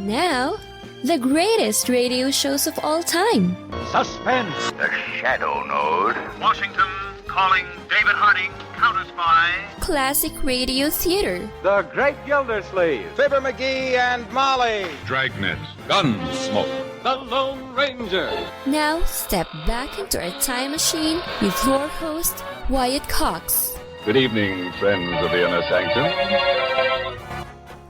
Now, the greatest radio shows of all time. Suspense. The Shadow Node. Washington calling David Harding, counter-spy. Classic radio theater. The Great Gildersleeve. Fibber McGee and Molly. Dragnet. Gunsmoke. The Lone Ranger. Now, step back into our time machine with your host, Wyatt Cox. Good evening, friends of the Inner Sanctum.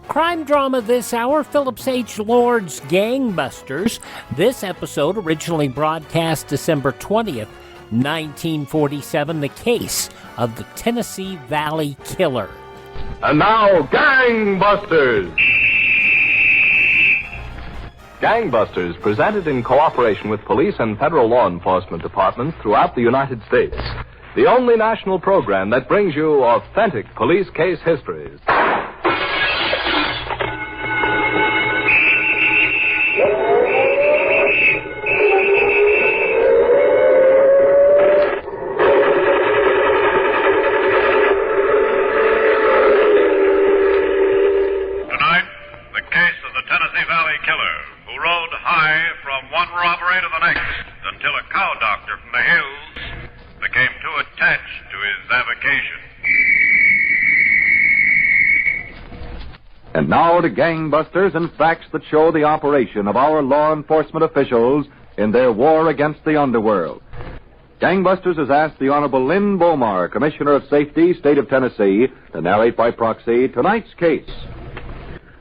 Crime drama this hour, Phillips H. Lord's Gangbusters. This episode, originally broadcast December 20th, 1947, the case of the Tennessee Valley Killer. And now, Gangbusters! Gangbusters, presented in cooperation with police and federal law enforcement departments throughout the United States. The only national program that brings you authentic police case histories. And now to Gangbusters and facts that show the operation of our law enforcement officials in their war against the underworld. Gangbusters has asked the Honorable Lynn Bomar, Commissioner of Safety, State of Tennessee, to narrate by proxy tonight's case.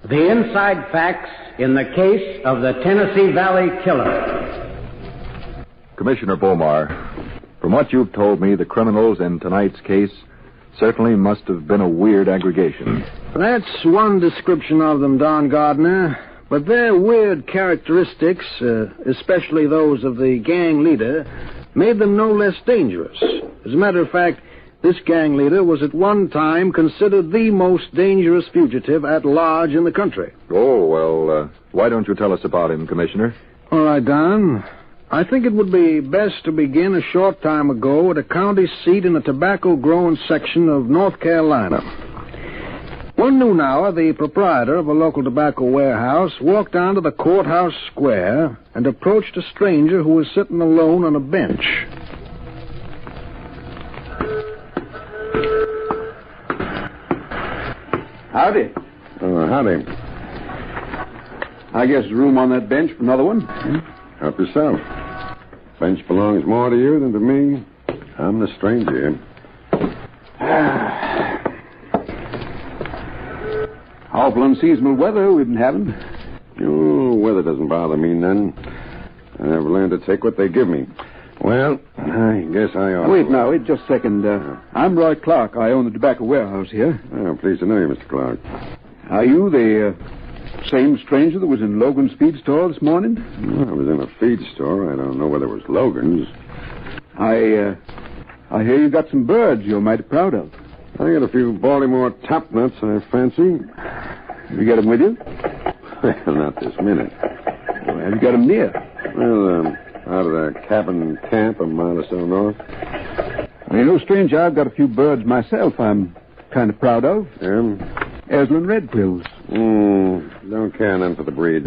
The inside facts in the case of the Tennessee Valley Killer. Commissioner Bomar, from what you've told me, the criminals in tonight's case certainly must have been a weird aggregation. That's one description of them, Don Gardner. But their weird characteristics, especially those of the gang leader, made them no less dangerous. As a matter of fact, this gang leader was at one time considered the most dangerous fugitive at large in the country. Oh, well, why don't you tell us about him, Commissioner? All right, Don. I think it would be best to begin a short time ago at a county seat in the tobacco-growing section of North Carolina. One noon hour, the proprietor of a local tobacco warehouse walked down to the courthouse square and approached a stranger who was sitting alone on a bench. Howdy. Howdy. I guess there's room on that bench for another one. Help yourself. Bench belongs more to you than to me. I'm the stranger here. Awful unseasonable weather we've been having. Oh, weather doesn't bother me none. I've learned to take what they give me. Well, I guess I ought Wait, just a second. I'm Roy Clark. I own the tobacco warehouse here. I'm pleased to know you, Mr. Clark. Are you the same stranger that was in Logan's feed store this morning? Well, I was in a feed store. I don't know whether it was Logan's. I hear you got some birds you're mighty proud of. I got a few Baltimore top nuts I fancy. Have you got them with you? Well, not this minute. Well, have you got them near? Well, out of the cabin camp a mile or so north. Well, you know, stranger, I've got a few birds myself I'm kind of proud of. Eslin red quills. Don't care none for the breed.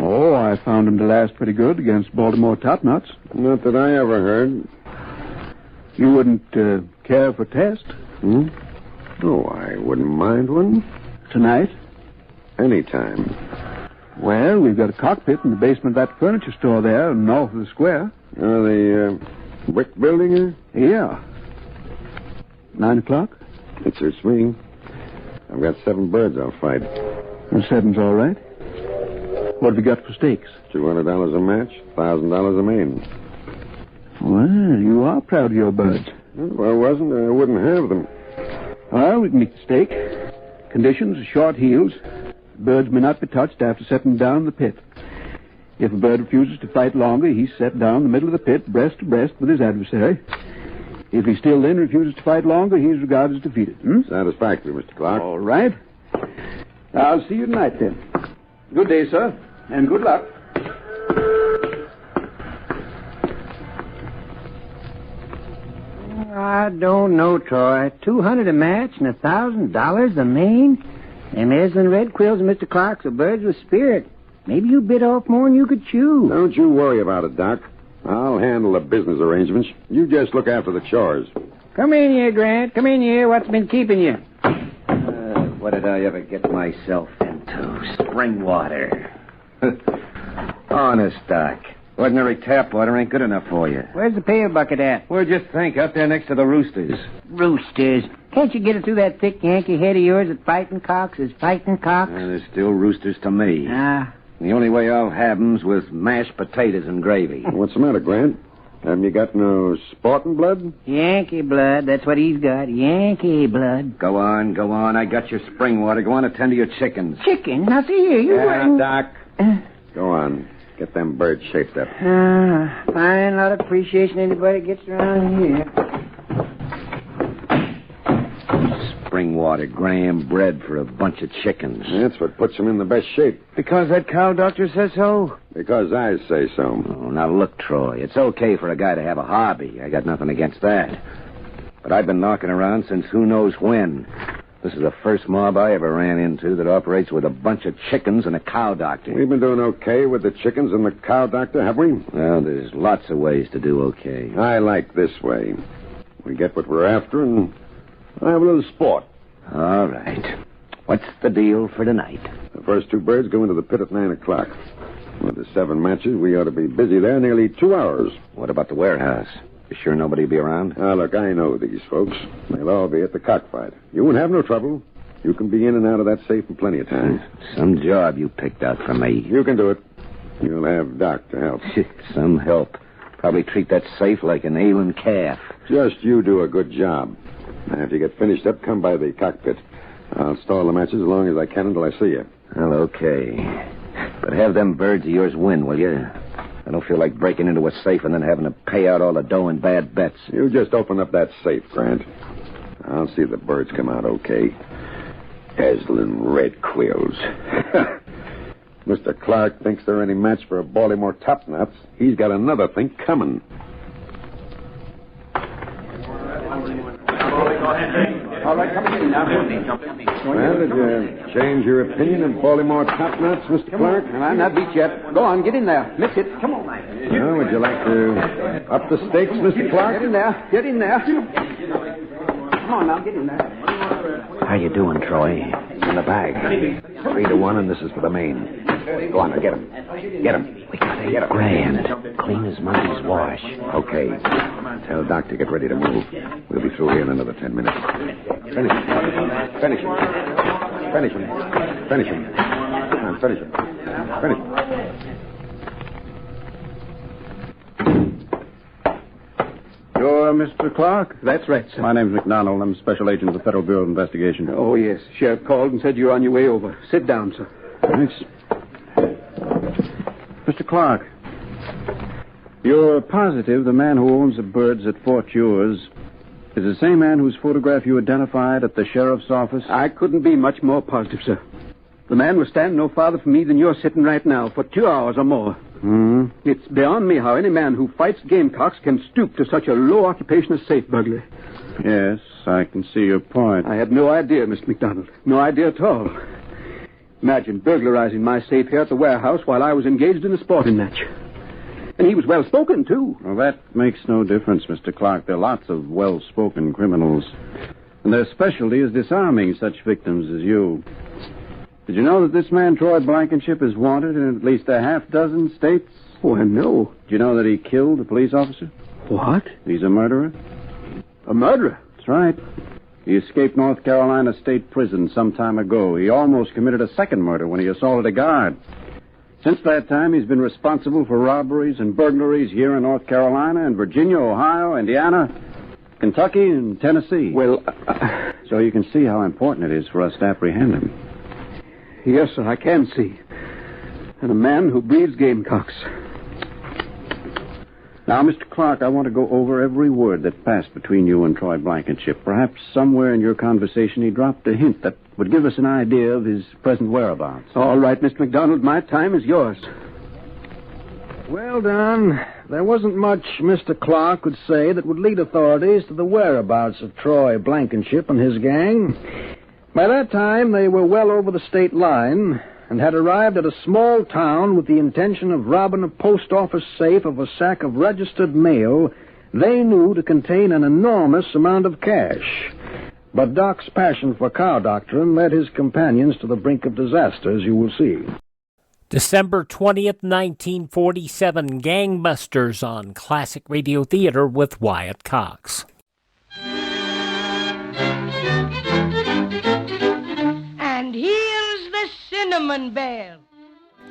Oh, I found them to last pretty good against Baltimore topknots. Not that I ever heard. You wouldn't care for a test? Oh, I wouldn't mind one. Tonight? Anytime. Well, we've got a cockpit in the basement of that furniture store there, north of the square. The brick building here? Yeah. 9 o'clock? It suits me. I've got 7 birds I'll fight. Well, 7's all right. What have you got for stakes? $200 a match, $1,000 a main. Well, you are proud of your birds. If I wasn't, I wouldn't have them. Well, we can make the stake. Conditions are short heels. Birds may not be touched after setting down in the pit. If a bird refuses to fight longer, he's set down in the middle of the pit, breast to breast with his adversary. If he still then refuses to fight longer, he's regarded as defeated. Satisfactory, Mr. Clark. All right. I'll see you tonight, then. Good day, sir, and good luck. I don't know, Troy. $200 a match and $1,000 a main? Them Eslin red quills, Mr. Clark's are birds with spirit. Maybe you bit off more than you could chew. Don't you worry about it, Doc. I'll handle the business arrangements. You just look after the chores. Come in here, Grant. Come in here. What's been keeping you? What did I ever get myself into? Spring water. Honest, Doc. Ordinary tap water ain't good enough for you. Where's the pail bucket at? Well, just think, up there next to the roosters. Roosters. Can't you get it through that thick Yankee head of yours at Fighting Cox? Is Fighting Cox? There's still roosters to me. Ah. The only way I'll have 'em's with mashed potatoes and gravy. What's the matter, Grant? Haven't you got no sporting blood? Yankee blood. That's what he's got. Yankee blood. Go on. I got your spring water. Go on, attend to your chickens. Chicken? Now, see here. You weren't... Doc. Go on. Get them birds shaped up. Fine lot of appreciation anybody gets around here. Spring water, graham bread for a bunch of chickens. That's what puts them in the best shape. Because that cow doctor says so? Because I say so. Oh, now look, Troy. It's okay for a guy to have a hobby. I got nothing against that. But I've been knocking around since who knows when. This is the first mob I ever ran into that operates with a bunch of chickens and a cow doctor. We've been doing okay with the chickens and the cow doctor, have we? Well, there's lots of ways to do okay. I like this way. We get what we're after and have a little sport. All right. What's the deal for tonight? The first two birds go into the pit at 9 o'clock. With the 7 matches, we ought to be busy there nearly 2 hours. What about the warehouse? You sure nobody will be around? Look, I know these folks. They'll all be at the cockfight. You won't have no trouble. You can be in and out of that safe in plenty of time. Some job you picked out for me. You can do it. You'll have Doc to help. Some help. Probably treat that safe like an ailing calf. Just you do a good job. After you get finished up, come by the cockpit. I'll stall the matches as long as I can until I see you. Well, okay. But have them birds of yours win, will you? I don't feel like breaking into a safe and then having to pay out all the dough in bad bets. You just open up that safe, Grant. I'll see the birds come out okay. Dazzling red quills. Mr. Clark thinks they're any match for a Baltimore topknots. He's got another thing coming. All right, come in now. Well, did you change your opinion of Baltimore topknots, Mr. Clark? Well, I'm not beat yet. Go on, get in there. Mix it. Come on, Mike. Well, would you like to up the stakes, Mr. Clark? Get in there. Get in there. Come on now, get in there. How you doing, Troy? In the bag. 3-1, and this is for the main. Go on, now, get him. Get him. We got 8 grand. Clean as Monday's wash. Okay. Tell Doc to get ready to move. We'll be through here in another 10 minutes. Finish him. Finish him. Finish him. Finish him. Come on, finish him. Finish him. You're Mr. Clark? That's right, sir. My name's McDonald. I'm Special Agent of the Federal Bureau of Investigation. Oh, yes. Sheriff called and said you're on your way over. Sit down, sir. Thanks. Mr. Clark, you're positive the man who owns the birds at Fort Ewers is the same man whose photograph you identified at the sheriff's office? I couldn't be much more positive, sir. The man was standing no farther from me than you're sitting right now for 2 hours or more. Hmm? It's beyond me how any man who fights gamecocks can stoop to such a low occupation as safe burglary. Yes, I can see your point. I had no idea, Mr. McDonald. No idea at all. Imagine burglarizing my safe here at the warehouse while I was engaged in a sporting match. And he was well-spoken, too. Well, that makes no difference, Mr. Clark. There are lots of well-spoken criminals. And their specialty is disarming such victims as you. Did you know that this man, Troy Blankenship, is wanted in at least a half-dozen states? Oh, I know. Did you know that he killed a police officer? What? He's a murderer. A murderer? That's right. He escaped North Carolina State Prison some time ago. He almost committed a second murder when he assaulted a guard. Since that time, he's been responsible for robberies and burglaries here in North Carolina and Virginia, Ohio, Indiana, Kentucky, and Tennessee. Well, So you can see how important it is for us to apprehend him. Yes, sir, I can see. And a man who breeds gamecocks. Now, Mr. Clark, I want to go over every word that passed between you and Troy Blankenship. Perhaps somewhere in your conversation he dropped a hint that would give us an idea of his present whereabouts. All right, Mr. McDonald, my time is yours. Well done. There wasn't much Mr. Clark could say that would lead authorities to the whereabouts of Troy Blankenship and his gang. By that time, they were well over the state line, and had arrived at a small town with the intention of robbing a post office safe of a sack of registered mail they knew to contain an enormous amount of cash. But Doc's passion for cow doctrine led his companions to the brink of disaster, as you will see. December 20th, 1947, Gangbusters on Classic Radio Theater with Wyatt Cox. And here's the Cinnamon Bear.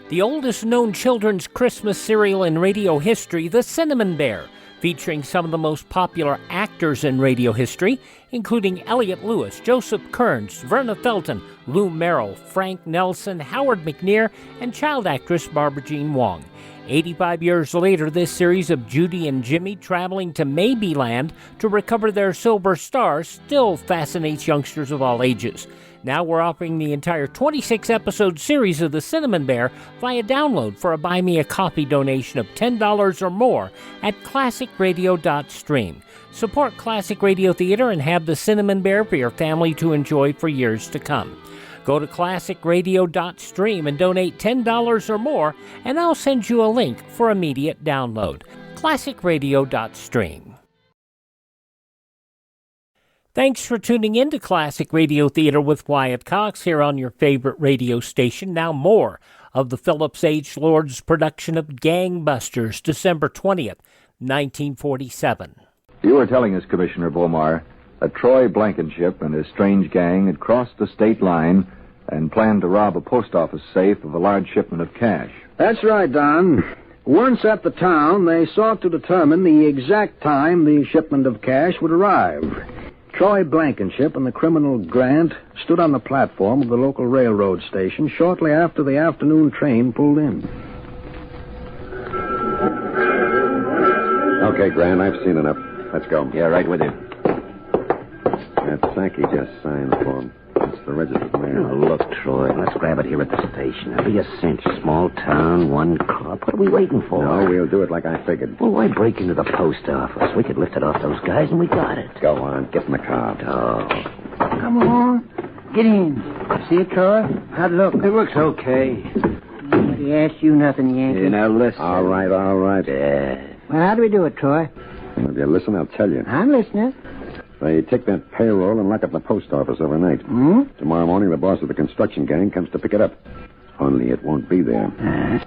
The oldest known children's Christmas serial in radio history, The Cinnamon Bear, featuring some of the most popular actors in radio history, including Elliot Lewis, Joseph Kearns, Verna Felton, Lou Merrill, Frank Nelson, Howard McNear, and child actress Barbara Jean Wong. 85 years later, this series of Judy and Jimmy traveling to Maybeland to recover their silver stars still fascinates youngsters of all ages. Now we're offering the entire 26-episode series of The Cinnamon Bear via download for a Buy Me a Coffee donation of $10 or more at classicradio.stream. Support Classic Radio Theater and have The Cinnamon Bear for your family to enjoy for years to come. Go to classicradio.stream and donate $10 or more, and I'll send you a link for immediate download. classicradio.stream. Thanks for tuning in to Classic Radio Theater with Wyatt Cox here on your favorite radio station. Now more of the Phillips H. Lord's production of Gangbusters, December 20th, 1947. You were telling us, Commissioner Beaumar, that Troy Blankenship and his strange gang had crossed the state line and planned to rob a post office safe of a large shipment of cash. That's right, Don. Once at the town, they sought to determine the exact time the shipment of cash would arrive. Troy Blankenship and the criminal Grant stood on the platform of the local railroad station shortly after the afternoon train pulled in. Okay, Grant, I've seen enough. Let's go. Yeah, right with you. That Sankey just signed the form. It's the registered mail. Oh, look, Troy, let's grab it here at the station. It'll be a cinch. Small town, one cop. What are we waiting for? No, we'll do it like I figured. Well, why break into the post office? We could lift it off those guys, and we got it. Go on. Get in the car. Oh. Come on. Get in. See it, Troy? How'd it look? It looks okay. Nobody asked you nothing, Yankee. Yeah, now listen. All right. Yeah. Well, how do we do it, Troy? Well, if you listen, I'll tell you. I'm listening. They take that payroll and lock up the post office overnight. Tomorrow morning, the boss of the construction gang comes to pick it up. Only it won't be there.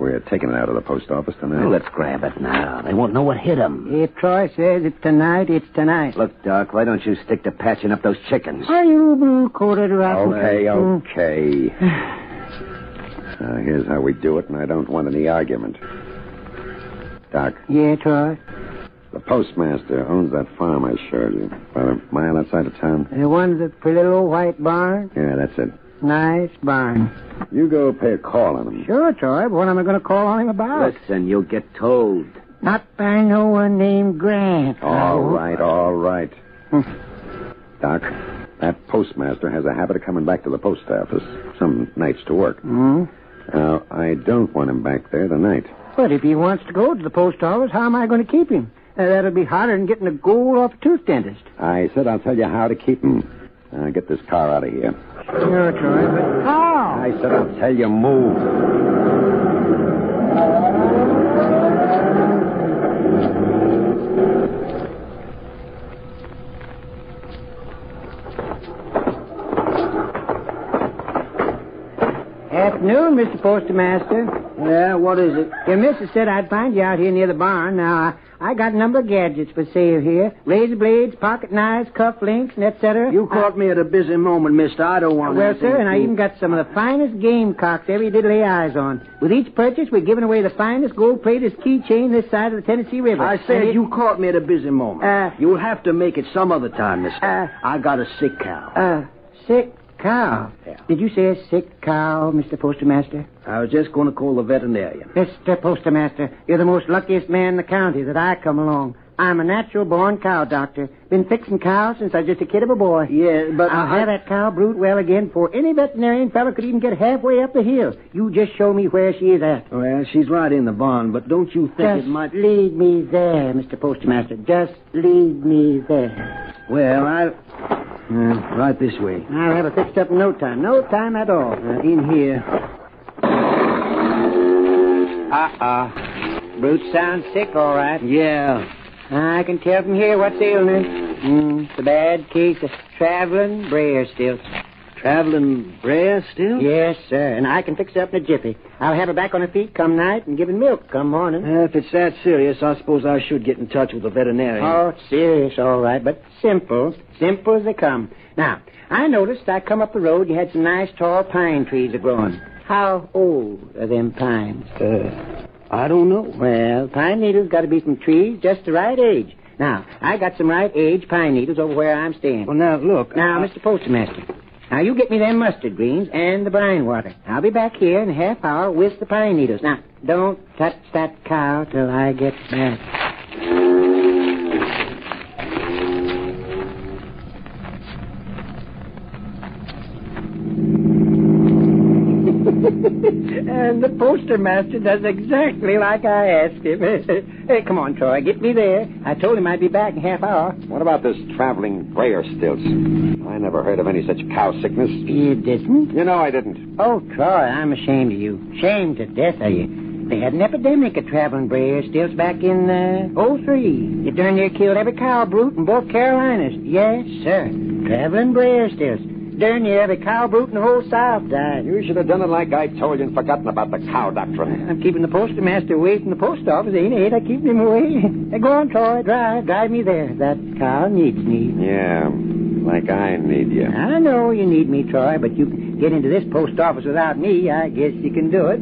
We're taking it out of the post office tonight. Well, let's grab it now. They won't know what hit them. If Troy says it's tonight, it's tonight. Look, Doc, why don't you stick to patching up those chickens? Are you blue-coated rotten? Okay. Here's how we do it, and I don't want any argument. Doc. Yeah, Troy? The postmaster owns that farm I showed you. About a mile outside of town. The one with the pretty little white barn? Yeah, that's it. Nice barn. You go pay a call on him. Sure, Troy, but what am I going to call on him about? Listen, you'll get told. Not by no one named Grant. All right. Doc, that postmaster has a habit of coming back to the post office some nights to work. Now, I don't want him back there tonight. But if he wants to go to the post office, how am I going to keep him? That'll be harder than getting a gold off a tooth dentist. I said I'll tell you how to keep him. Get this car out of here. Sure, Troy, but how? I said I'll tell you, move. Afternoon, Mr. Postmaster. Yeah, what is it? Your missus said I'd find you out here near the barn. Now, I got a number of gadgets for sale here. Razor blades, pocket knives, cuff links, and etc. You caught me at a busy moment, mister. I don't want Well, sir, and I even got some of the finest gamecocks ever you did lay eyes on. With each purchase, we're giving away the finest gold-plated keychain this side of the Tennessee River. I said you caught me at a busy moment. You'll have to make it some other time, mister. I got a sick cow. Sick cow? Yeah. Did you say a sick cow, Mr. Postmaster? I was just going to call the veterinarian. Mr. Postmaster, you're the most luckiest man in the county that I come along. I'm a natural-born cow doctor. Been fixing cows since I was just a kid of a boy. Yeah, but I'll have that cow brood well again before any veterinarian fellow could even get halfway up the hill. You just show me where she is at. Well, she's right in the barn, but don't you think Just it might... lead me there, Mr. Postmaster. Just lead me there. Well, right this way. I'll have it fixed up in no time. No time at all. In here. Brute sounds sick, all right. Yeah. I can tell from here what's ailing her. It's a bad case of traveling brayer stilts. Traveling brayer still? Yes, sir, and I can fix her up in a jiffy. I'll have her back on her feet come night and giving milk come morning. If it's that serious, I suppose I should get in touch with the veterinarian. Oh, it's serious, all right, but simple. Simple as they come. Now, I noticed I come up the road, you had some nice tall pine trees a-growing. How old are them pines? I don't know. Well, pine needles got to be from trees just the right age. Now, I got some right age pine needles over where I'm staying. Well, now, look. Now, Mr. Postmaster, now you get me them mustard greens and the brine water. I'll be back here in a half hour with the pine needles. Now, don't touch that cow till I get back. And the postmaster does exactly like I asked him. Hey, come on, Troy, get me there. I told him I'd be back in half hour. What about this traveling brayer stilts? I never heard of any such cow sickness. You didn't? You know I didn't. Oh, Troy, I'm ashamed of you. Ashamed to death of you. They had an epidemic of traveling brayer stilts back in, 03. It darn near killed every cow brute in both Carolinas. Yes, sir. Traveling brayer stilts. Darn near every cow brute in the whole South died. You should have done it like I told you and forgotten about the cow doctrine. I'm keeping the postmaster away from the post office, ain't I? Keeping him away. Hey, go on, Troy. Drive me there. That cow needs me. Yeah, like I need you. I know you need me, Troy, but you can get into this post office without me. I guess you can do it.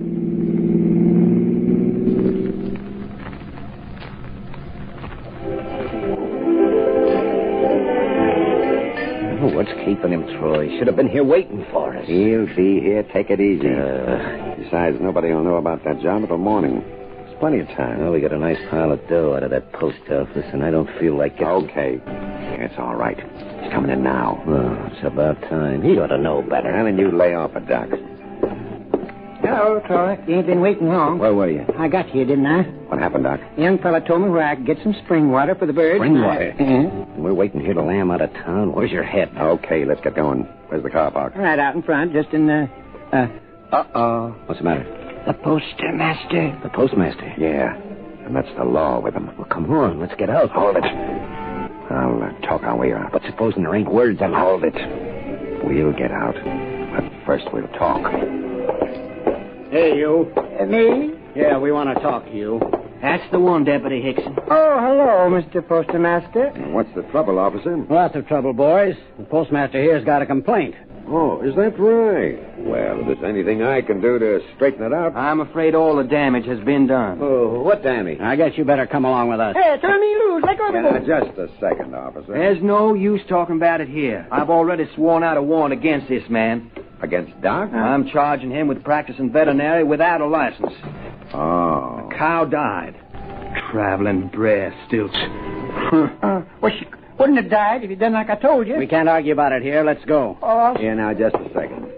What's keeping him, Troy? Should have been here waiting for us. He'll be here. Take it easy. Besides, nobody will know about that job until morning. There's plenty of time. Well, we got a nice pile of dough out of that post office, and I don't feel like getting... Okay. It's all right. He's coming in now. Oh, it's about time. He ought to know better. And then you lay off it, Doc. Hello, Troy. You ain't been waiting long. Where were you? I got here, didn't I? What happened, Doc? The young fella told me where I could get some spring water for the birds. Spring water? We're waiting here to lay him out of town. Where's your head? Okay, let's get going. Where's the car park? Right out in front, just in the... Uh-oh. What's the matter? The postmaster. The postmaster? Yeah, and that's the law with him. Well, come on, let's get out. Hold it. I'll talk our way out. But supposing there ain't words on Hold it. We'll get out. But first we'll talk. Hey, you. Me? Yeah, we want to talk to you. That's the one, Deputy Hickson. Oh, hello, Mr. Postmaster. What's the trouble, officer? Lots of trouble, boys. The postmaster here's got a complaint. Oh, is that right? Well, if there's anything I can do to straighten it out... I'm afraid all the damage has been done. Oh, what damage? I guess you better come along with us. Hey, turn me loose. Let go of me. Just a second, officer. There's no use talking about it here. I've already sworn out a warrant against this man. Against Doc? I'm charging him with practicing veterinary without a license. Oh. The cow died. Traveling brayer stilts. Well, she wouldn't have died if you'd done like I told you. We can't argue about it here. Let's go. Oh. Yeah, now, just a second.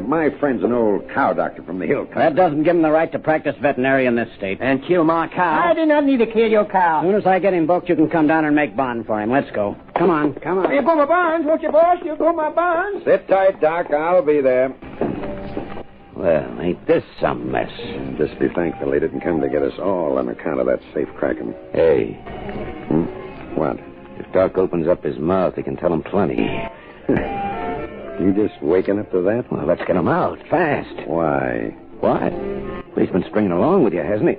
My friend's an old cow doctor from the hill country. That doesn't give him the right to practice veterinary in this state. And kill my cow. I do not need to kill your cow. As soon as I get him booked, you can come down and make bond for him. Let's go. Come on, come on. You go my bonds, won't you, boss? You go my bonds. Sit tight, Doc. I'll be there. Well, ain't this some mess? Just be thankful they didn't come to get us all on account of that safe cracking. Hey. What? If Doc opens up his mouth, he can tell him plenty. You just waking up to that? Well, let's get him out, fast. Why? What? Well, he's been stringing along with you, hasn't he?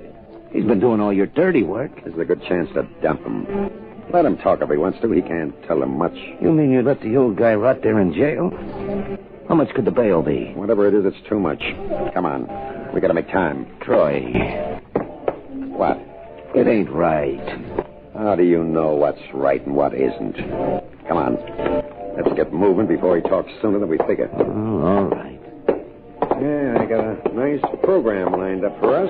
He's been doing all your dirty work. There's a good chance to dump him. Let him talk if he wants to. He can't tell him much. You mean you let the old guy rot there in jail? How much could the bail be? Whatever it is, it's too much. Come on. We gotta make time. Troy. What? It ain't right. How do you know what's right and what isn't? Come on. Let's get moving before he talks sooner than we figure. Oh, all right. Yeah, I got a nice program lined up for us.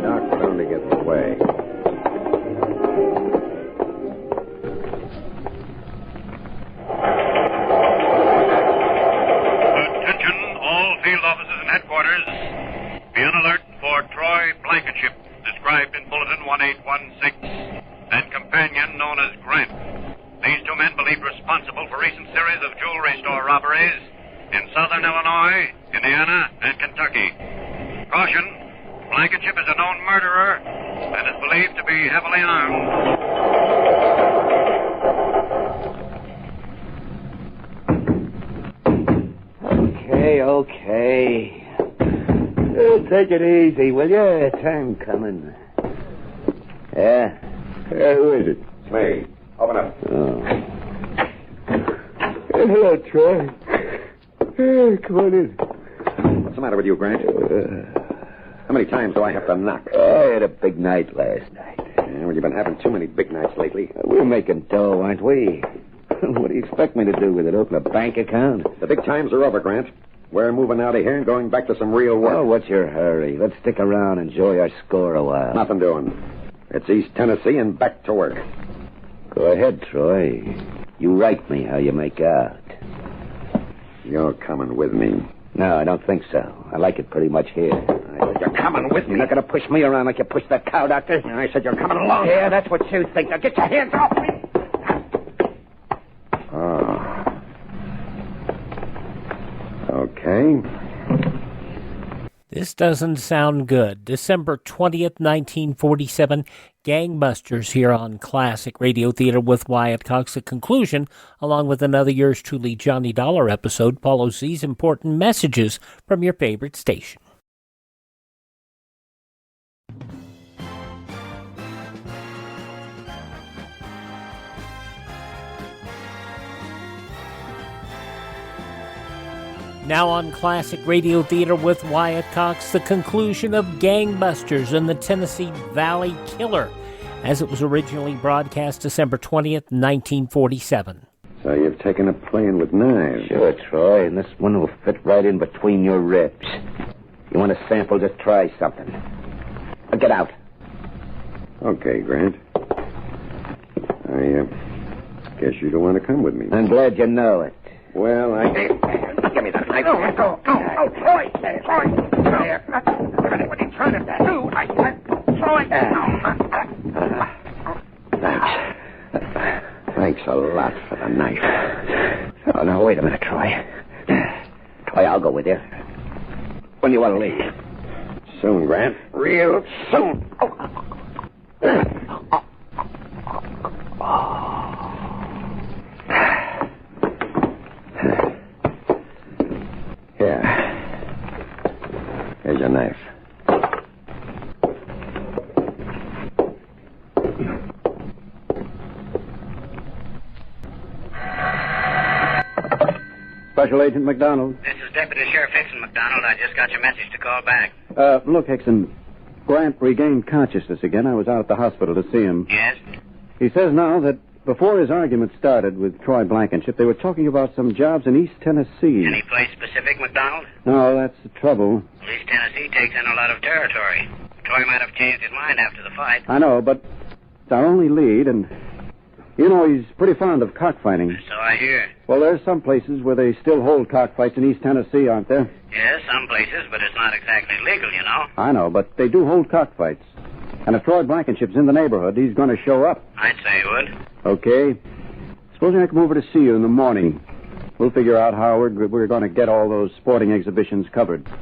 Doc's bound to get in the way. Attention, all field officers and headquarters. Be on alert for Troy Blankenship, described in Bulletin 1816, and companion known as Grant. These two men believed responsible for recent series of jewelry store robberies in southern Illinois, Indiana, and Kentucky. Caution, Blankenship is a known murderer and is believed to be heavily armed. Okay. Take it easy, will you? Time coming. Yeah? Who is it? It's me. Open up. Oh. Hello, Troy. Come on in. What's the matter with you, Grant? How many times do I have to knock? I had a big night last night. Yeah, well, you've been having too many big nights lately. We're making dough, aren't we? What do you expect me to do with it? Open a bank account? The big times are over, Grant. We're moving out of here and going back to some real work. Oh, what's your hurry? Let's stick around and enjoy our score a while. Nothing doing. It's East Tennessee and back to work. Go ahead, Troy. You write me how you make out. You're coming with me. No, I don't think so. I like it pretty much here. You're coming with me. You're not going to push me around like you pushed that cow, Doctor. I said you're coming along. Yeah, that's what you think. Now get your hands off me. Oh. Okay. This doesn't sound good. December 20th, 1947, Gangbusters here on Classic Radio Theater with Wyatt Cox. The conclusion, along with another yours truly Johnny Dollar episode, follows these important messages from your favorite station. Now on Classic Radio Theater with Wyatt Cox, the conclusion of Gangbusters and the Tennessee Valley Killer, as it was originally broadcast December 20th, 1947. So you've taken up playing with knives. Sure, Troy, and this one will fit right in between your ribs. You want a sample? Just try something. Now get out. Okay, Grant. I guess you don't want to come with me. I'm glad you know it. Well, Give me that knife. No, Troy! Troy! What are you trying to do? Troy! Thanks a lot for the knife. Oh, no, wait a minute, Troy. Troy, I'll go with you. When do you want to leave? Soon, Grant. Real soon. Here. Here's your knife. Special Agent McDonald. This is Deputy Sheriff Hickson, McDonald. I just got your message to call back. Look, Hickson, Grant regained consciousness again. I was out at the hospital to see him. Yes? He says now that before his argument started with Troy Blankenship, they were talking about some jobs in East Tennessee. Any place specific, McDonald? No, that's the trouble. East Tennessee takes in a lot of territory. Troy might have changed his mind after the fight. I know, but it's our only lead, and, you know, he's pretty fond of cockfighting. So I hear. Well, there's some places where they still hold cockfights in East Tennessee, aren't there? Yes, some places, but it's not exactly legal, you know. I know, but they do hold cockfights. And if Troy Blankenship's in the neighborhood, he's going to show up. I'd say he would. Okay. Supposing I come over to see you in the morning. We'll figure out how we're going to get all those sporting exhibitions covered. Get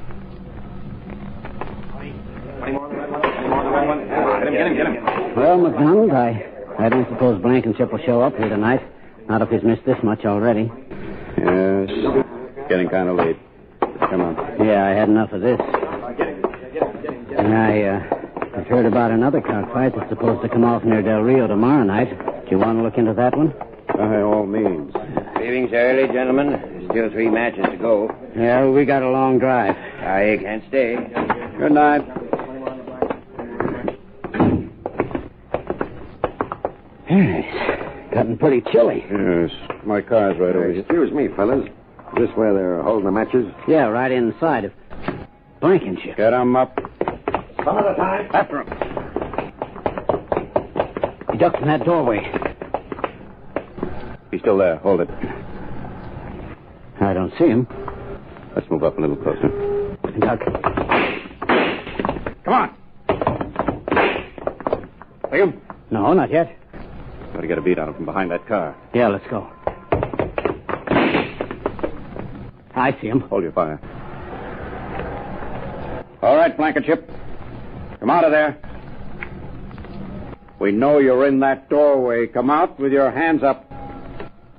him. Well, McDonald, I don't suppose Blankenship will show up here tonight. Not if he's missed this much already. Yes. Getting kind of late. Come on. Yeah, I had enough of this. And I've heard about another cockfight that's supposed to come off near Del Rio tomorrow night. Do you want to look into that one? By all means. Leaving's early, gentlemen. There's still 3 matches to go. Yeah, we got a long drive. I can't stay. Good night. It's gotten pretty chilly. Yes. My car's right over here. Excuse me, fellas. Is this where they're holding the matches? Yeah, right inside of Blankenship. Get 'em up. Some of the time. After him. He ducked in that doorway. He's still there. Hold it. I don't see him. Let's move up a little closer. Duck. Come on. See him? No, not yet. Got to get a beat on him from behind that car. Yeah, let's go. I see him. Hold your fire. All right, Blankenship. Come out of there. We know you're in that doorway. Come out with your hands up.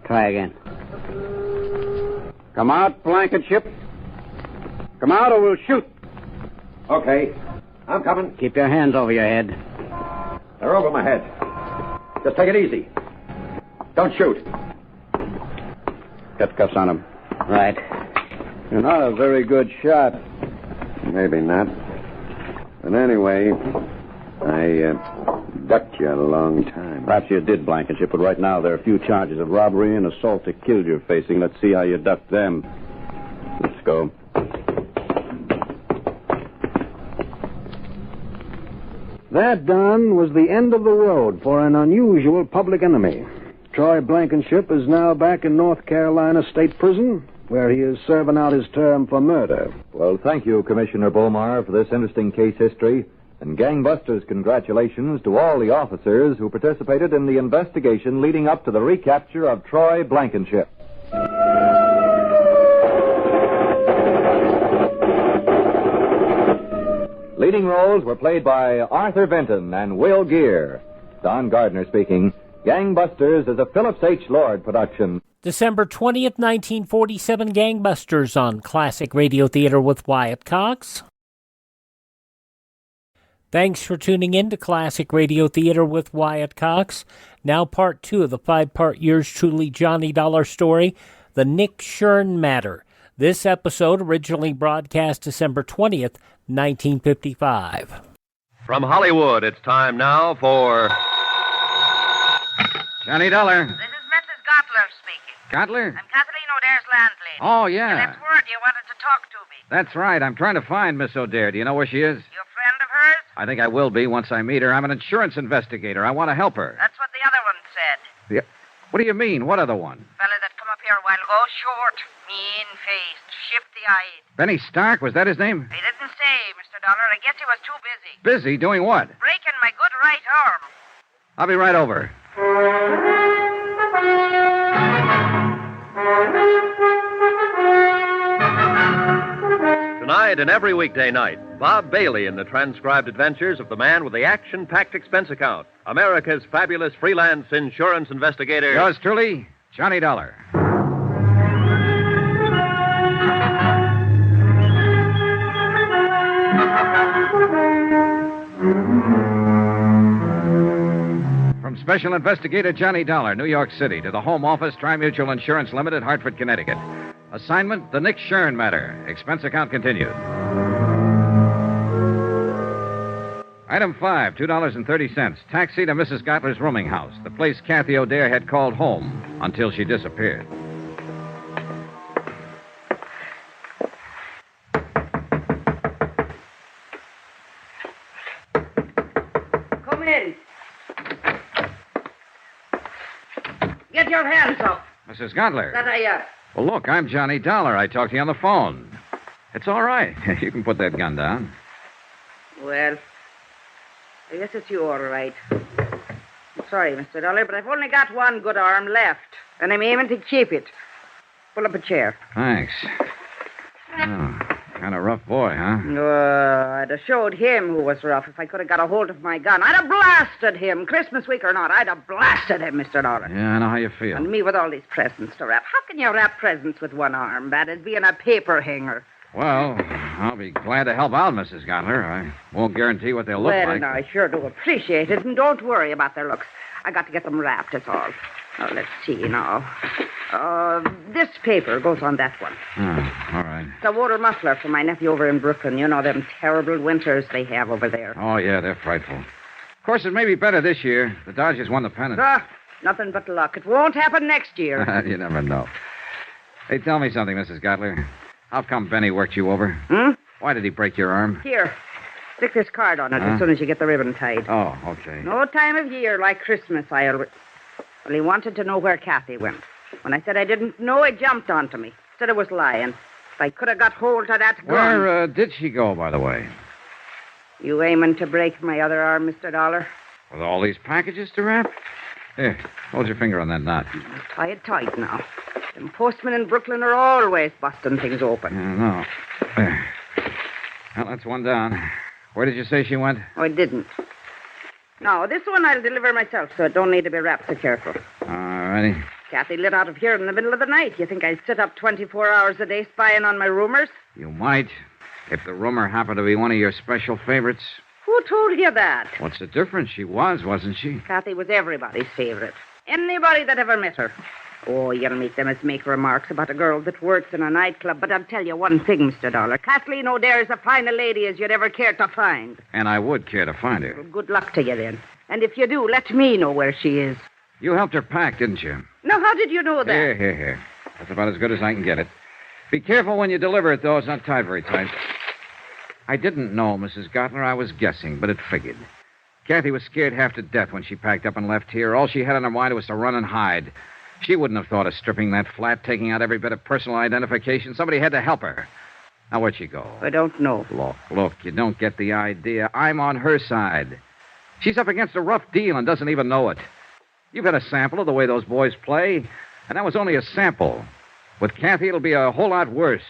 Try again. Come out, Blankenship. Come out or we'll shoot. Okay. I'm coming. Keep your hands over your head. They're over my head. Just take it easy. Don't shoot. Get cuffs on him. Right. You're not a very good shot. Maybe not. But anyway, I ducked you a long time. Perhaps you did, Blankenship, but right now there are a few charges of robbery and assault to kill you're facing. Let's see how you duck them. Let's go. That done was the end of the road for an unusual public enemy. Troy Blankenship is now back in North Carolina State Prison, where he is serving out his term for murder. Well, thank you, Commissioner Bomar, for this interesting case history. And Gangbusters, congratulations to all the officers who participated in the investigation leading up to the recapture of Troy Blankenship. Leading roles were played by Arthur Vinton and Will Gear. Don Gardner speaking. Gangbusters is a Phillips H. Lord production. December 20th, 1947, Gangbusters on Classic Radio Theater with Wyatt Cox. Thanks for tuning in to Classic Radio Theater with Wyatt Cox. Now part 2 of the 5-part Yours Truly Johnny Dollar story, The Nick Shurn Matter. This episode originally broadcast December 20th, 1955. From Hollywood, it's time now for... Johnny Dollar. This is Mrs. Gottler speaking. Gottler? I'm Kathleen O'Dare's landlady. Oh, yeah. You left word you wanted to talk to me. That's right. I'm trying to find Miss O'Dare. Do you know where she is? You a friend of hers? I think I will be once I meet her. I'm an insurance investigator. I want to help her. That's what the other one said. What do you mean? What other one? Fella that come up here a while ago, short, mean-faced, shifty-eyed. Benny Stark? Was that his name? He didn't say, Mr. Dollar. I guess he was too busy. Busy? Doing what? Breaking my good right arm. I'll be right over. Tonight and every weekday night, Bob Bailey in the transcribed adventures of the man with the action-packed expense account, America's fabulous freelance insurance investigator. Yours truly, Johnny Dollar. From Special Investigator Johnny Dollar, New York City, to the Home Office, Tri-Mutual Insurance Limited, Hartford, Connecticut. Assignment, the Nick Shurn Matter. Expense account continued. Item 5, $2.30. Taxi to Mrs. Gottler's rooming house, the place Kathy O'Dare had called home until she disappeared. Come in. Get your hands up. Mrs. Gottler. That I, Well, look, I'm Johnny Dollar. I talked to you on the phone. It's all right. You can put that gun down. Well, I guess it's you, all right. I'm sorry, Mr. Dollar, but I've only got one good arm left, and I'm aiming to keep it. Pull up a chair. Thanks. Oh, kind of rough boy, huh? I'd have showed him who was rough if I could have got a hold of my gun. I'd have blasted him, Christmas week or not. I'd have blasted him, Mr. Dollar. Yeah, I know how you feel. And me with all these presents to wrap. How can you wrap presents with one arm? That'd be in a paper hanger. Well, I'll be glad to help out, Mrs. Gottler. I won't guarantee what they'll look Well, like. now, I sure do appreciate it, and don't worry about their looks. I got to get them wrapped, that's all. Now, let's see now. This paper goes on that one. Oh, all right. It's a water muffler for my nephew over in Brooklyn. You know, them terrible winters they have over there. Oh, yeah, they're frightful. Of course, it may be better this year. The Dodgers won the pennant. Nothing but luck. It won't happen next year. You never know. Hey, tell me something, Mrs. Gottler. How come Benny worked you over? Why did he break your arm? Here. Stick this card on it as soon as you get the ribbon tied. Oh, okay. No time of year like Christmas, Well, he wanted to know where Kathy went. When I said I didn't know, he jumped onto me. Said I was lying. If I could have got hold of that gun... Where did she go, by the way? You aiming to break my other arm, Mr. Dollar? With all these packages to wrap? Here, hold your finger on that knot. Tie it tight now. Them postmen in Brooklyn are always busting things open. I know. There. Well, that's one down. Where did you say she went? Oh, I didn't. No, this one I'll deliver myself, so it don't need to be wrapped so careful. All righty. Kathy lit out of here in the middle of the night. You think I'd sit up 24 hours a day spying on my roomers? You might, if the roomer happened to be one of your special favorites. Who told you that? What's the difference? She was, wasn't she? Kathy was everybody's favorite. Anybody that ever met her. Oh, you'll meet them as make remarks about a girl that works in a nightclub, but I'll tell you one thing, Mr. Dollar. Kathleen O'Dare's as fine a lady as you'd ever care to find. And I would care to find her. Well, good luck to you, then. And if you do, let me know where she is. You helped her pack, didn't you? Now, how did you know that? Here. That's about as good as I can get it. Be careful when you deliver it, though. It's not tied very tight. I didn't know, Mrs. Gottler. I was guessing, but it figured. Kathy was scared half to death when she packed up and left here. All she had on her mind was to run and hide. She wouldn't have thought of stripping that flat, taking out every bit of personal identification. Somebody had to help her. Now, where'd she go? I don't know. Look, you don't get the idea. I'm on her side. She's up against a rough deal and doesn't even know it. You've had a sample of the way those boys play, and that was only a sample. With Kathy, it'll be a whole lot worse.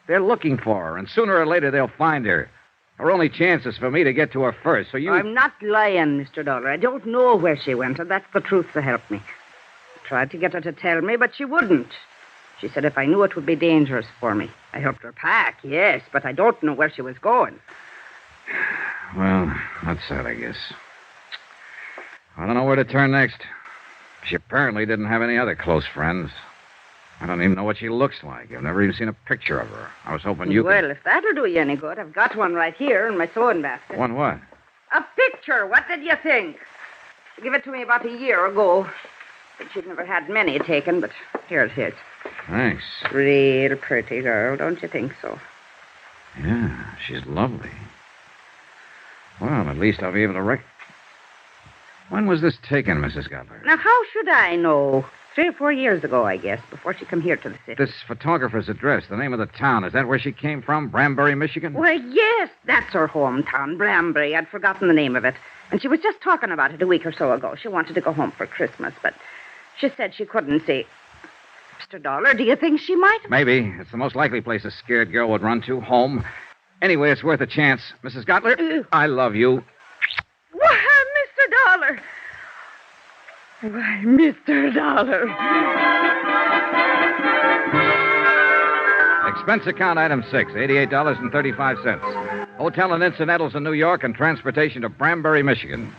They're looking for her, and sooner or later they'll find her. Her only chance is for me to get to her first, so you... I'm not lying, Mr. Dollar. I don't know where she went, and that's the truth to help me. I tried to get her to tell me, but she wouldn't. She said if I knew it would be dangerous for me. I helped her pack, yes, but I don't know where she was going. Well, that's sad, I guess. I don't know where to turn next. She apparently didn't have any other close friends. I don't even know what she looks like. I've never even seen a picture of her. I was hoping you Well, if that'll do you any good, I've got one right here in my sewing basket. One what? A picture. What did you think? She gave it to me about a year ago. But she'd never had many taken, but here it is. Thanks. Real pretty girl, don't you think so? Yeah, she's lovely. Well, at least I'll be able to When was this taken, Mrs. Gottler? Now, how should I know? 3 or 4 years ago, I guess, before she come here to the city. This photographer's address, the name of the town, is that where she came from? Branbury, Michigan? Why, yes, that's her hometown, Branbury. I'd forgotten the name of it. And she was just talking about it a week or so ago. She wanted to go home for Christmas, but she said she couldn't see. Mr. Dollar, do you think she might? Maybe. It's the most likely place a scared girl would run to, home. Anyway, it's worth a chance. Mrs. Gottler, I love you. Why, Mr. Dollar. Why, Mr. Dollar. Expense account item 6, $88.35. Hotel and incidentals in New York and transportation to Branbury, Michigan.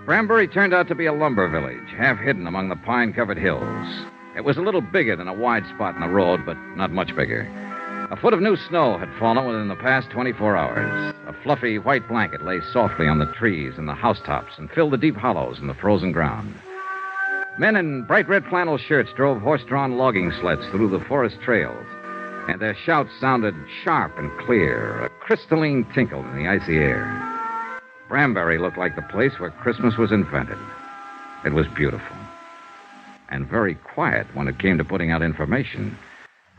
Branbury turned out to be a lumber village, half hidden among the pine-covered hills. It was a little bigger than a wide spot in the road, but not much bigger. A foot of new snow had fallen within the past 24 hours. A fluffy white blanket lay softly on the trees and the housetops and filled the deep hollows in the frozen ground. Men in bright red flannel shirts drove horse-drawn logging sleds through the forest trails, and their shouts sounded sharp and clear, a crystalline tinkle in the icy air. Branbury looked like the place where Christmas was invented. It was beautiful, and very quiet when it came to putting out information.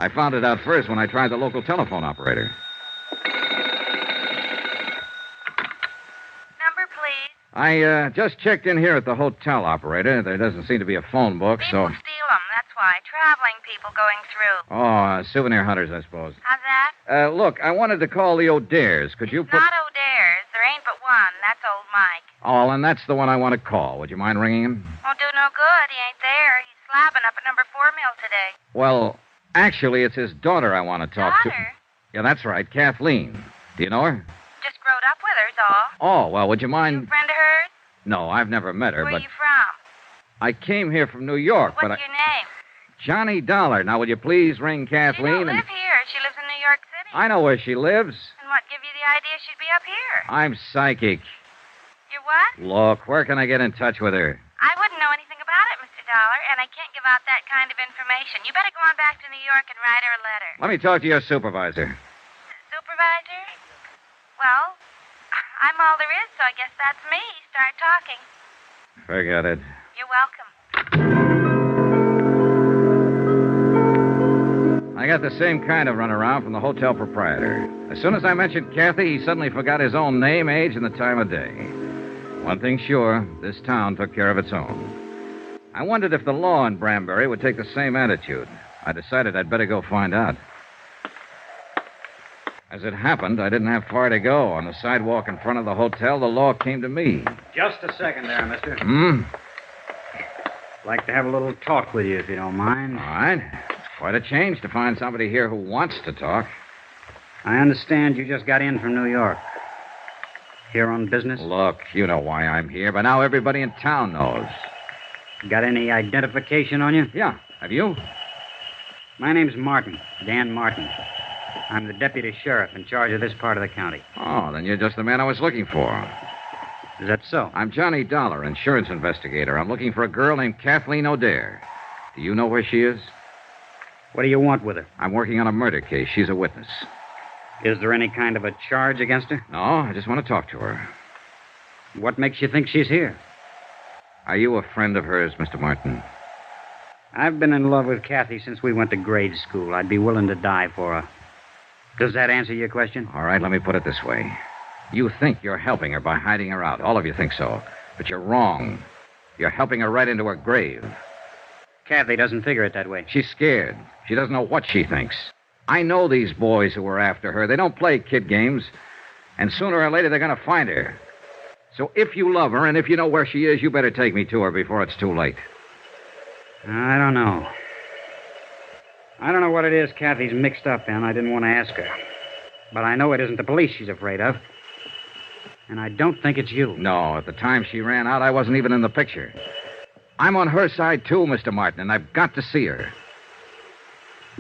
I found it out first when I tried the local telephone operator. Number, please. I just checked in here at the hotel, operator. There doesn't seem to be a phone book, so... People steal them, that's why. Traveling people going through. Oh, souvenir hunters, I suppose. How's that? Look, I wanted to call the O'Dares. Could you put... Not O'Dare's. There ain't but one. That's old Mike. Oh, and that's the one I want to call. Would you mind ringing him? Won't do no good. He ain't there. He's slabbing up at number 4 mill today. Well, actually, it's his daughter I want to talk to. Daughter? Yeah, that's right, Kathleen. Do you know her? Just growed up with her's all. Oh, well, would you mind... You a friend of hers? No, I've never met her, Where but... you from? I came here from New York, What's but your name? Johnny Dollar. Now, will you please ring Kathleen She don't live here. She lives in New York City. I know where she lives. And what give you the idea she'd be up here? I'm psychic. You what? Look, where can I get in touch with her? I wouldn't know anything about it, Mr. Dollar, and I can't give out that kind of information. You better go on back to New York and write her a letter. Let me talk to your supervisor. Supervisor? Well, I'm all there is, so I guess that's me. Start talking. Forget it. You're welcome. I got the same kind of runaround from the hotel proprietor. As soon as I mentioned Kathy, he suddenly forgot his own name, age, and the time of day. One thing's sure, this town took care of its own. I wondered if the law in Branbury would take the same attitude. I decided I'd better go find out. As it happened, I didn't have far to go. On the sidewalk in front of the hotel, the law came to me. Just a second there, mister. Hmm? Like to have a little talk with you, if you don't mind. All right. Quite a change to find somebody here who wants to talk. I understand you just got in from New York. Here on business? Look, you know why I'm here, but now everybody in town knows. Got any identification on you? Yeah. Have you? My name's Martin, Dan Martin. I'm the deputy sheriff in charge of this part of the county. Oh, then you're just the man I was looking for. Is that so? I'm Johnny Dollar, insurance investigator. I'm looking for a girl named Kathleen O'Dare. Do you know where she is? What do you want with her? I'm working on a murder case. She's a witness. Is there any kind of a charge against her? No, I just want to talk to her. What makes you think she's here? Are you a friend of hers, Mr. Martin? I've been in love with Kathy since we went to grade school. I'd be willing to die for her. Does that answer your question? All right, let me put it this way. You think you're helping her by hiding her out. All of you think so. But you're wrong. You're helping her right into her grave. Kathy doesn't figure it that way. She's scared. She doesn't know what she thinks. I know these boys who were after her. They don't play kid games. And sooner or later, they're going to find her. So if you love her and if you know where she is, you better take me to her before it's too late. I don't know. I don't know what it is Kathy's mixed up in. I didn't want to ask her. But I know it isn't the police she's afraid of. And I don't think it's you. No, at the time she ran out, I wasn't even in the picture. I'm on her side, too, Mr. Martin, and I've got to see her.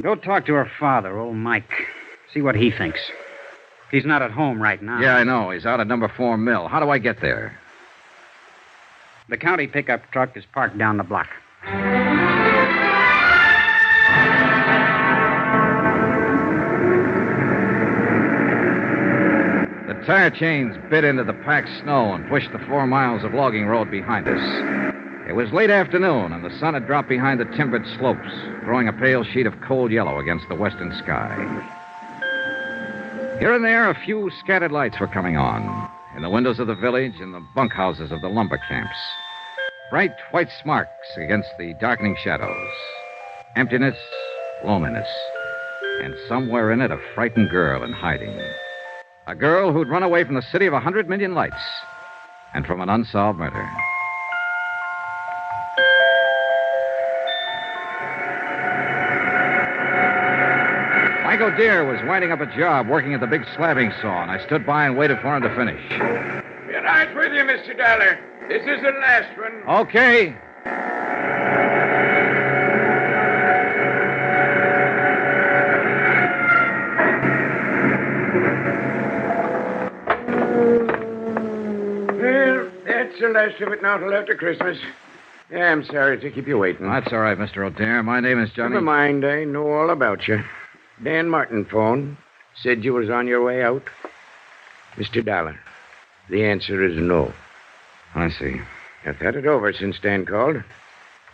Go talk to her father, old Mike. See what he thinks. He's not at home right now. Yeah, I know. He's out at number 4 Mill. How do I get there? The county pickup truck is parked down the block. The tire chains bit into the packed snow and pushed the 4 miles of logging road behind us. It was late afternoon, and the sun had dropped behind the timbered slopes, throwing a pale sheet of cold yellow against the western sky. Here and there, a few scattered lights were coming on, in the windows of the village and the bunkhouses of the lumber camps. Bright white sparks against the darkening shadows. Emptiness, loneliness, and somewhere in it a frightened girl in hiding. A girl who'd run away from the city of 100 million lights and from an unsolved murder. Mike O'Dare was winding up a job working at the big slabbing saw, and I stood by and waited for him to finish. Be right with you, Mr. Dollar. This is the last one. Okay. Well, that's the last of it now till after Christmas. Yeah, I'm sorry to keep you waiting. That's all right, Mr. O'Dare. My name is Johnny. Never mind. I know all about you. Dan Martin phoned. Said you was on your way out. Mr. Dollar, the answer is no. I see. I've thought it over since Dan called.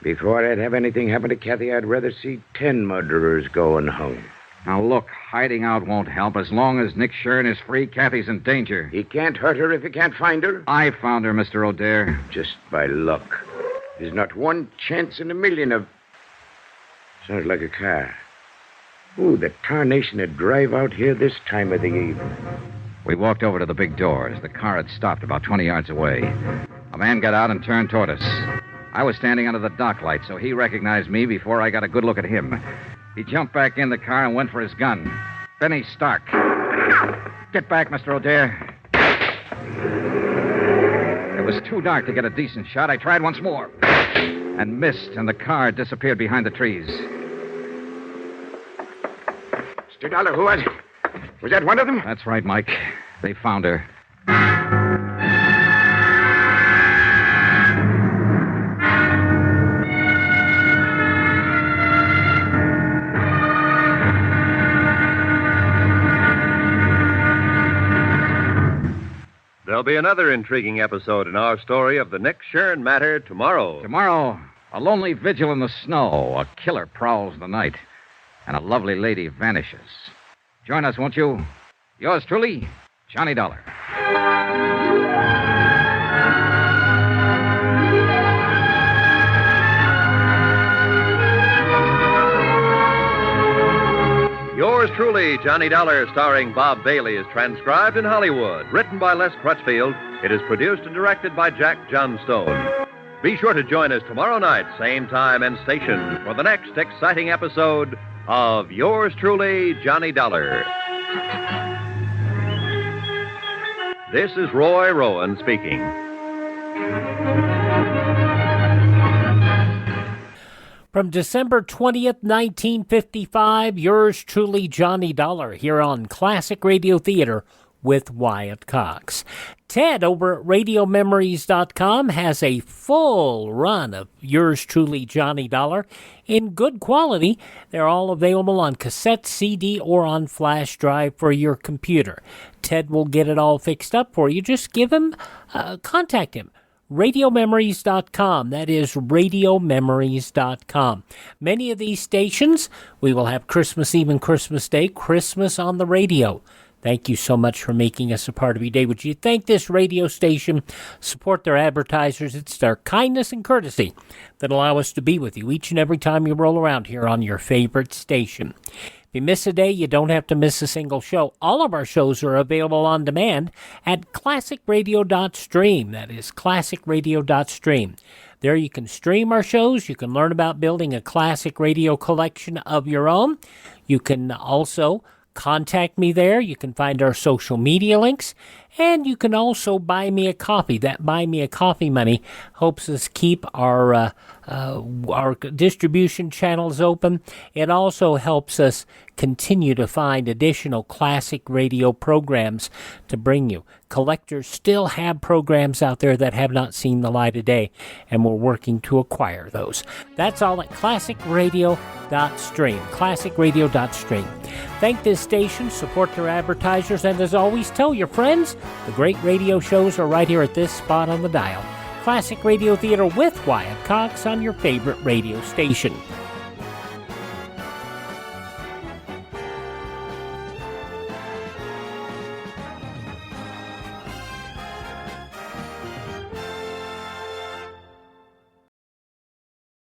Before I'd have anything happen to Kathy, I'd rather see 10 murderers going home. Now, look, hiding out won't help. As long as Nick Shurn is free, Kathy's in danger. He can't hurt her if he can't find her. I found her, Mr. O'Dare. Just by luck. There's not one chance in a million of... Sounds like a car. Ooh, the tarnation would drive out here this time of the evening. We walked over to the big doors. The car had stopped about 20 yards away. A man got out and turned toward us. I was standing under the dock light, so he recognized me before I got a good look at him. He jumped back in the car and went for his gun. Benny Stark. Get back, Mr. O'Dare. It was too dark to get a decent shot. I tried once more and missed, and the car disappeared behind the trees. Mr. Dollar, who was it? Was that one of them? That's right, Mike. They found her. There'll be another intriguing episode in our story of the Nick Shurn Matter tomorrow. Tomorrow, a lonely vigil in the snow. A killer prowls the night, and a lovely lady vanishes. Join us, won't you? Yours truly, Johnny Dollar. Yours truly. Truly, Johnny Dollar, starring Bob Bailey, is transcribed in Hollywood. Written by Les Crutchfield, it is produced and directed by Jack Johnstone. Be sure to join us tomorrow night, same time and station, for the next exciting episode of Yours Truly, Johnny Dollar. This is Roy Rowan speaking. From December 20th, 1955, yours truly, Johnny Dollar, here on Classic Radio Theater with Wyatt Cox. Ted over at RadioMemories.com has a full run of yours truly, Johnny Dollar, in good quality. They're all available on cassette, CD, or on flash drive for your computer. Ted will get it all fixed up for you. Just contact him. RadioMemories.com. That is RadioMemories.com. Many of these stations, we will have Christmas Eve and Christmas Day, Christmas on the radio. Thank you so much for making us a part of your day. Would you thank this radio station, support their advertisers? It's their kindness and courtesy that allow us to be with you each and every time you roll around here on your favorite station. If you miss a day, you don't have to miss a single show. All of our shows are available on demand at classicradio.stream. That is classicradio.stream. There you can stream our shows. You can learn about building a classic radio collection of your own. You can also contact me there. You can find our social media links. And you can also buy me a coffee. That buy me a coffee money helps us keep our distribution channels open. It also helps us continue to find additional classic radio programs to bring you. Collectors still have programs out there that have not seen the light of day, and we're working to acquire those. That's all at classicradio.stream. Classicradio.stream. Thank this station, support their advertisers, and as always, tell your friends the great radio shows are right here at this spot on the dial. Classic Radio Theater with Wyatt Cox on your favorite radio station.